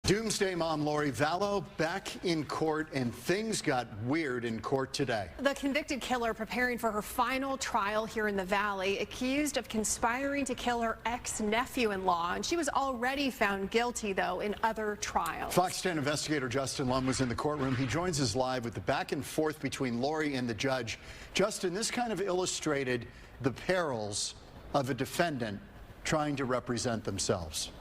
Doomsday Mom Lori Vallow back in court, and things got weird in court today. The convicted killer preparing for her final trial here in the Valley, accused of conspiring to kill her ex-nephew-in-law, and she was already found guilty, though, in other trials. Fox 10 investigator Justin Lum was in the courtroom. He joins us live with the back and forth between Lori and the judge. Justin, this kind of illustrated the perils of a defendant trying to represent themselves.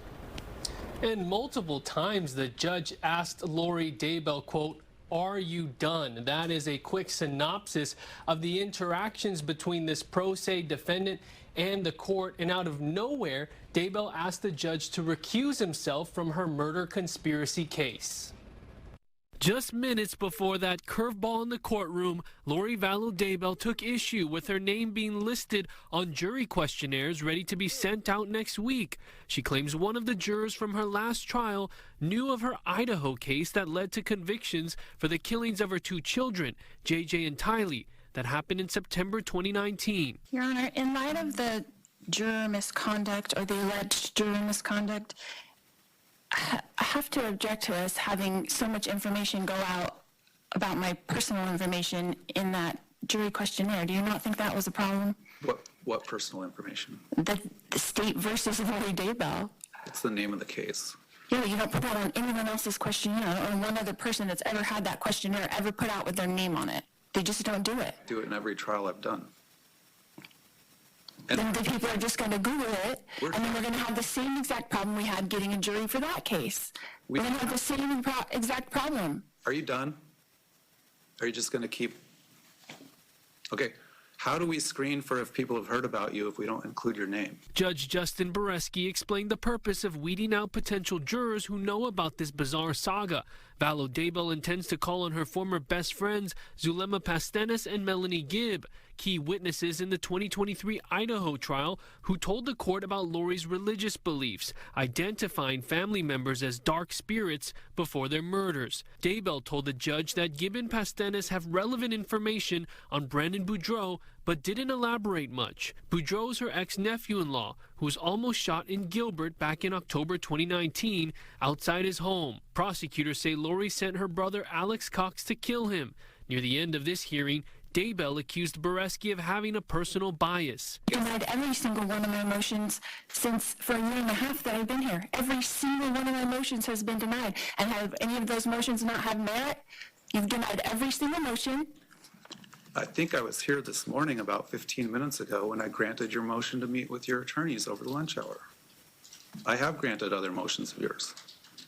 And multiple times the judge asked Lori Daybell, quote, "Are you done?" That is a quick synopsis of the interactions between this pro se defendant and the court. And out of nowhere, Daybell asked the judge to recuse himself from her murder conspiracy case. Just minutes before that curveball in the courtroom, Lori Vallow Daybell took issue with her name being listed on jury questionnaires ready to be sent out next week. She claims one of the jurors from her last trial knew of her Idaho case that led to convictions for the killings of her two children, JJ and Tylee, that happened in September 2019. Your Honor, in light of the juror misconduct or the alleged juror misconduct, I have to object to us having so much information go out about my personal information in that jury questionnaire. Do you not think that was a problem? What personal information? The state versus Lori Daybell. It's the name of the case. Yeah, you don't put that on anyone else's questionnaire, or one other person that's ever had that questionnaire ever put out with their name on it. They just don't do it. Do it in every trial I've done. And then the people are just going to Google it, and then we're going to have the same exact problem we had getting a jury for that case. We're going to have the same exact problem. Are you done? Are you just going to keep... Okay, how do we screen for if people have heard about you if we don't include your name? Judge Justin Beresky explained the purpose of weeding out potential jurors who know about this bizarre saga. Vallow Daybell intends to call on her former best friends, Zulema Pastenes and Melanie Gibb, key witnesses in the 2023 Idaho trial, who told the court about Lori's religious beliefs, identifying family members as dark spirits before their murders. Daybell told the judge that Gibb and Pastenes have relevant information on Brandon Boudreaux, but didn't elaborate much. Boudreaux is her ex-nephew-in-law, who was almost shot in Gilbert back in October 2019 outside his home. Prosecutors say Lori sent her brother Alex Cox to kill him. Near the end of this hearing, Daybell accused Beresky of having a personal bias. Denied every single one of my motions since for a year and a half that I've been here. Every single one of my motions has been denied. And have any of those motions not had merit? You've denied every single motion. I think I was here this morning about 15 minutes ago when I granted your motion to meet with your attorneys over the lunch hour. I have granted other motions of yours.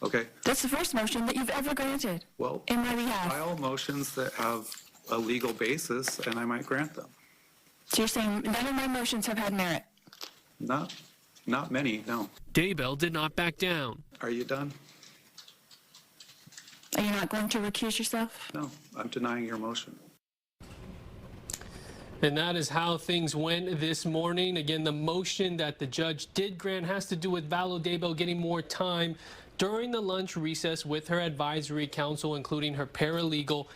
Okay? That's the first motion that you've ever granted. Well, in my behalf. file motions that have a legal basis, and I might grant them. So you're saying none of my motions have had merit? Not many, no. Daybell did not back down. Are you done? Are you not going to recuse yourself? No, I'm denying your motion. And that is how things went this morning. Again, the motion that the judge did grant has to do with Vallow Daybell getting more time during the lunch recess with her advisory council, including her paralegal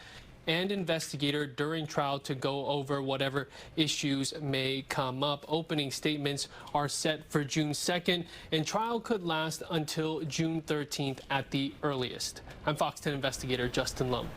and investigator during trial, to go over whatever issues may come up. Opening statements are set for June 2nd, and trial could last until June 13th at the earliest. I'm Fox 10 investigator Justin Lum.